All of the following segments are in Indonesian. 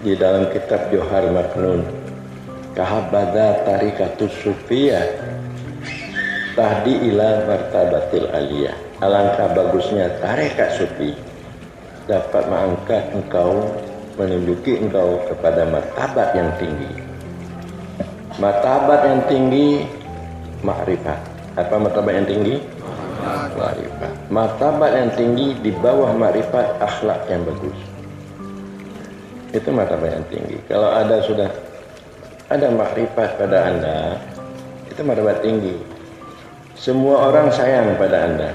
di dalam kitab Johar Maknun, kahabada tarikatus sufiyah tahdi ila martabatil aliyah. Alangkah bagusnya tarekat sufi dapat mengangkat engkau, menunjuki engkau kepada martabat yang tinggi. Martabat yang tinggi makrifat. Apa martabat yang tinggi? Makrifat. Martabat yang tinggi di bawah makrifat, akhlak yang bagus. Itu martabat yang tinggi. Kalau sudah ada makrifat pada Anda, itu martabat tinggi. Semua orang sayang pada Anda.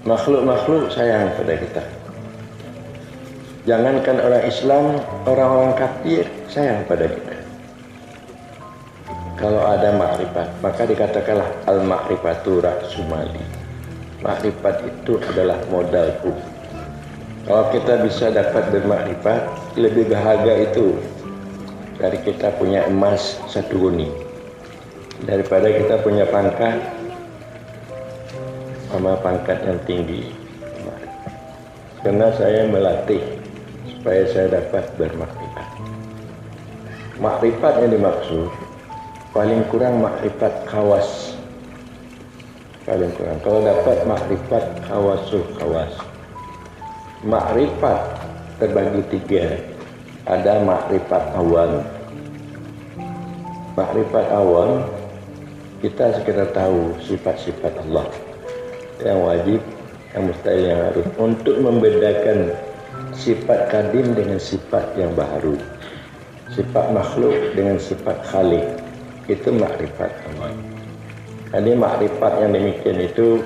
Makhluk-makhluk sayang pada kita. Jangankan orang Islam, orang-orang kafir sayang pada kita. Kalau ada makrifat, maka dikatakanlah al-makrifatu ra'su mali. Makrifat itu adalah modalku. Kalau kita bisa dapat bermakrifat, lebih berharga itu dari kita punya emas 1 guni, daripada kita punya pangkat sama pangkat yang tinggi. Karena saya melatih supaya saya dapat bermakrifat. Makrifat yang dimaksud paling kurang makrifat khawas. Paling kurang. Kalau dapat makrifat khawasul khawas. Makrifat terbagi 3. Ada makrifat awam. Makrifat awam, kita sekedar tahu sifat-sifat Allah yang wajib, yang mustahil, yang harus, untuk membedakan sifat kadim dengan sifat yang baru, sifat makhluk dengan sifat khalik. Itu makrifat awam. Jadi makrifat yang demikian itu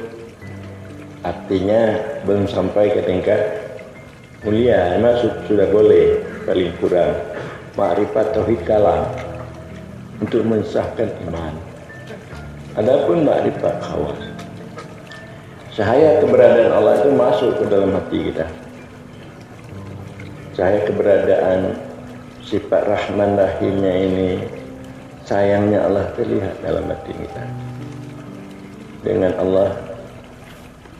artinya belum sampai ke tingkat mulia, memang sudah boleh paling kurang makrifat tauhid kalam untuk mensahkan iman. Adapun makrifat khawas, cahaya keberadaan Allah itu masuk ke dalam hati kita. Cahaya keberadaan sifat Rahman Rahimnya ini, sayangnya Allah terlihat dalam hati kita. Dengan Allah,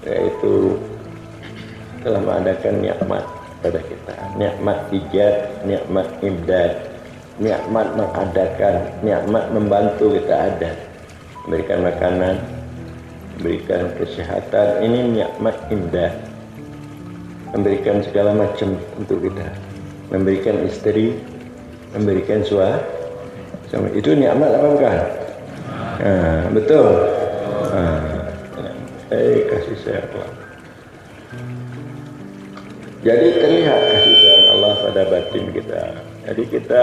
yaitu telah mengadakan nikmat pada kita, nikmat ijad, nikmat imdad, nikmat mengadakan, nikmat membantu kita ada, memberikan makanan, memberikan kesehatan. Ini nikmat imdad, memberikan segala macam untuk kita, memberikan istri, memberikan suami. Itu nikmat apa bukan? Betul. Kasih sayang Allah. Jadi terlihat kasih sayang Allah pada batin kita. Jadi kita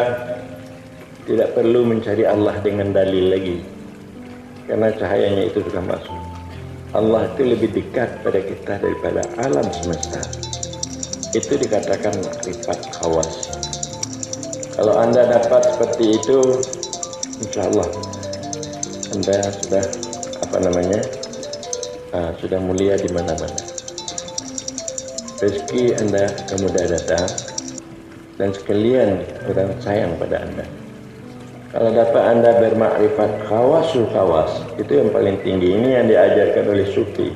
tidak perlu mencari Allah dengan dalil lagi, karena cahayanya itu sudah masuk. Allah itu lebih dekat pada kita daripada alam semesta. Itu dikatakan makrifat khawas. Kalau Anda dapat seperti itu, insya Allah Anda sudah sudah mulia di mana-mana. Rezeki Anda kemudian datang, dan sekalian orang sayang pada Anda. Kalau dapat Anda bermakrifat khawasul khawas, itu yang paling tinggi. Ini yang diajarkan oleh sufi.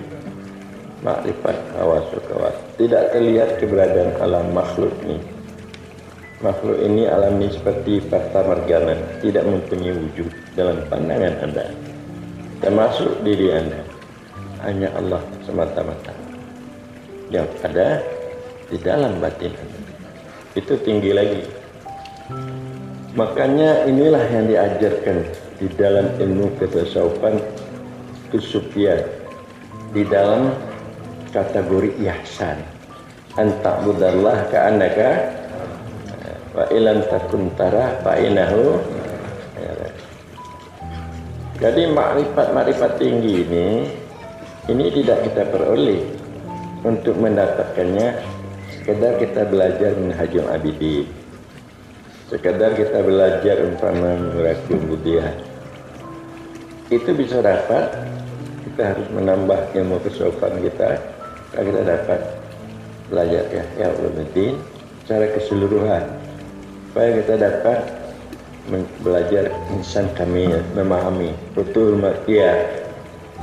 Makrifat khawasul khawas. Tidak terlihat keberadaan alam makhluk ini. Makhluk ini, alam ini seperti fata margana, tidak mempunyai wujud dalam pandangan Anda, termasuk diri Anda. Hanya Allah semata-mata yang ada di dalam batin Anda. Itu tinggi lagi. Makanya inilah yang diajarkan di dalam ilmu ketasawufan, kesufian, di dalam kategori ihsan. Anta'budallah ka'annaka wa ilam takun tara fa'inahu. Jadi makrifat tinggi ini tidak kita peroleh. Untuk mendapatkannya sekedar kita belajar Minhajul Abidin, sekedar kita belajar umpama Miraqiul Budiah, itu bisa dapat. Kita harus menambah ilmu kesopan kita. Kalau kita dapat belajar ya ulumuddin secara keseluruhan, supaya kita dapat belajar insan kamil, memahami betul makia.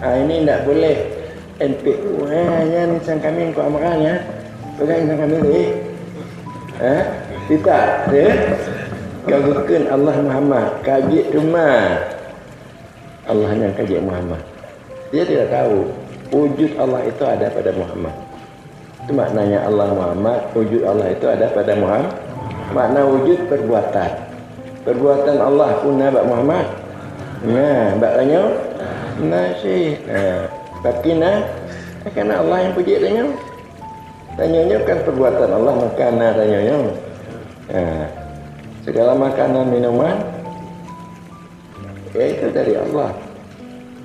Ini tidak boleh NPU hanya insan kamil kau amalkan ya, bukan insan kamil Tidak, ya. Kagukkan Allah Muhammad, kaji cuma Allah yang kaji Muhammad. Dia tidak tahu wujud Allah itu ada pada Muhammad. Itu maknanya Allah Muhammad, wujud Allah itu ada pada Muhammad. Makna wujud perbuatan. Perbuatan Allah pun bak Muhammad. Nah, bak tanya. Nah sih. Nah, bakina karena Allah yang puji tanya. Tanyanya kan perbuatan Allah, makana tanyanya. Nah, segala makanan minuman ya itu dari Allah.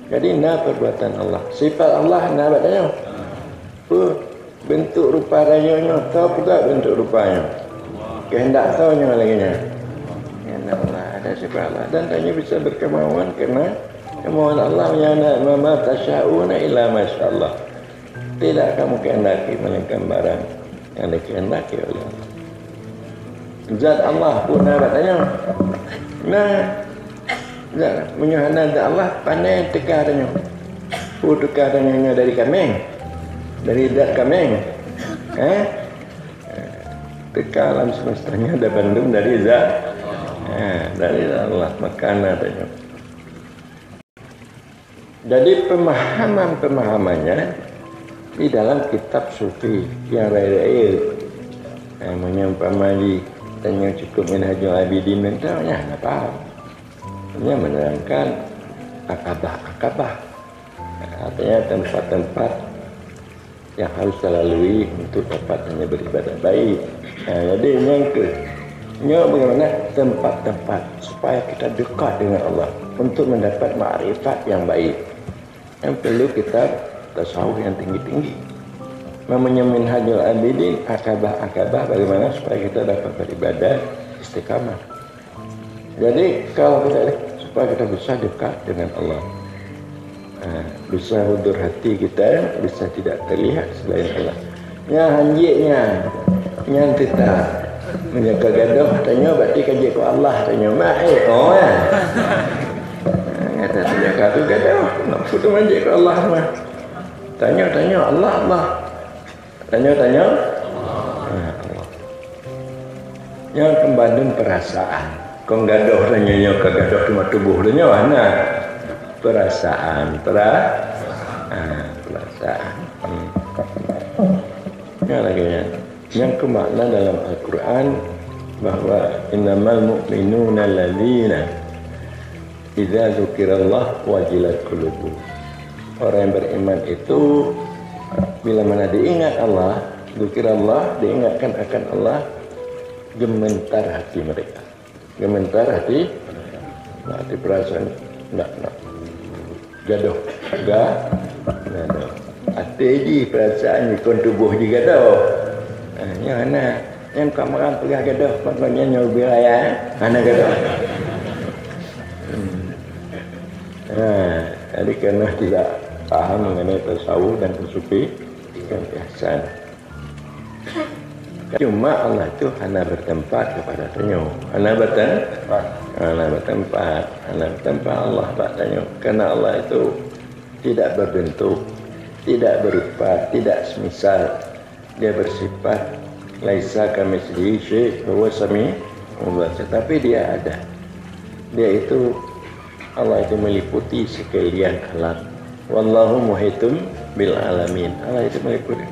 Jadi perbuatan Allah. Sifat Allah batanya. Bentuk rupa rayanya tahu pula bentuk rupanya. Kehendak taunya lagi nya. Kehendak Allah ada sifat Allah dan tanya bisa berkemauan karena kemauan Allah yang ma tasyauna illa masyaallah. Tidak kamu kehendaki melainkan barang yang dikehendaki oleh Allah. Zat Allah pun batanya. Zat menyuhana zat Allah pandai tekarnya. Tekarnya dari kambing. Dari zat kambing. Teka alam semestanya ada bandung dari zat. Dari Allah makanan tanya. Jadi pemahamannya di dalam kitab sufi yang raya-raya menyampaikan tanya cukup Minhajul Abidin mentalnya apa? Hanya menerangkan akabah. Artinya tempat-tempat yang harus dilalui untuk dapat hanya beribadah baik. Jadi yang bagaimana tempat-tempat supaya kita dekat dengan Allah untuk mendapat ma'rifat yang baik. Yang perlu kita tasawuf yang tinggi-tinggi. Namanya Minhajul Abidin, akabah bagaimana supaya kita dapat beribadah istiqamah. Jadi kalau kita supaya kita bisa dekat dengan Allah, bisa hudur hati kita, bisa tidak terlihat selain Allah. Yang hanjiknya, yang kita menjaga gaduh, tanya berarti kaji ku Allah, tanya oh ya. Kata menjaga gaduh, nak putus manjik ku Allah mah. Tanya Allah. Tanya Allah. Yang kembali perasaan. Kau gaduh tanya ke gaduh cuma tubuh tanya mana? Perasaan. Yang lagi yang kemakna dalam Al-Quran bahwa innamal mu'minuna alladzina idza dzukirallah wajilat qulubuhum. Orang yang beriman itu bila mana diingat Allah, dzikirallah, diingatkan akan Allah, gemetar hati mereka. Gemetar hati, hati perasaan, nak. Gaduh. Hati di perasaan ikon tubuh juga gaduh. Yang kamaran pergi gaduh, maknanya nyobi raya, anak gaduh. Jadi kerana tidak paham mengenai tasawuf dan sufi yang ihsan. Cuma Allah itu hanya bertempat kepada tanya. Hanya bertempat Allah Pak tanya. Karena Allah itu tidak berbentuk, tidak berupa, tidak semisal. Dia bersifat laisa kamitslihi syai' huwa sami'ul basir. Tapi dia ada. Dia itu Allah itu meliputi sekalian alam. Wallahu muhitum bil alamin. Allah itu meliputi.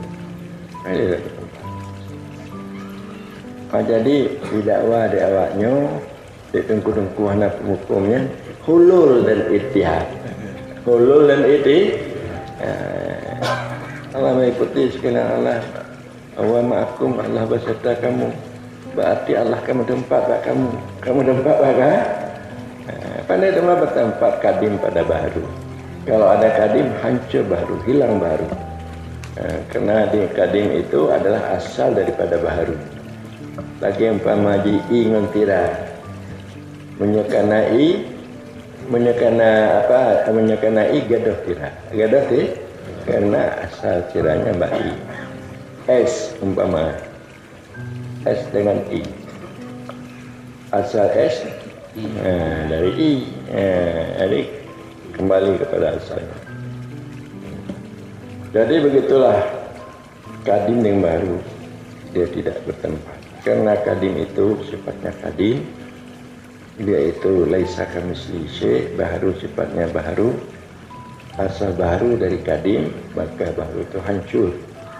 Jadi di dakwahnya di tengku-tengku anak hukumnya hulul dan ittihad. Allah meliputi sekalian Allah. Wa ma'akum Allah beserta kamu. Berarti Allah kamu tempat bak kamu. Kamu tempat bak kan? Pandai tempat bertempat kadim pada baru. Kalau ada kadim hancur baru, hilang baru. Karena di kadim itu adalah asal daripada baru. Lagi umpama di ngontira menyekanai gaduh tira. Gaduh ti karena asal tiranya ba'i. S umpama S dengan I. Asal S dari I. Jadi kembali kepada asalnya. Jadi begitulah kadim yang baru, dia tidak bertempat. Karena kadim itu sifatnya kadim, dia itu laisa kamitslihi syai', baharu sifatnya baharu, asal baharu dari kadim, maka baharu itu hancur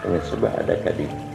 dengan sebab ada kadim.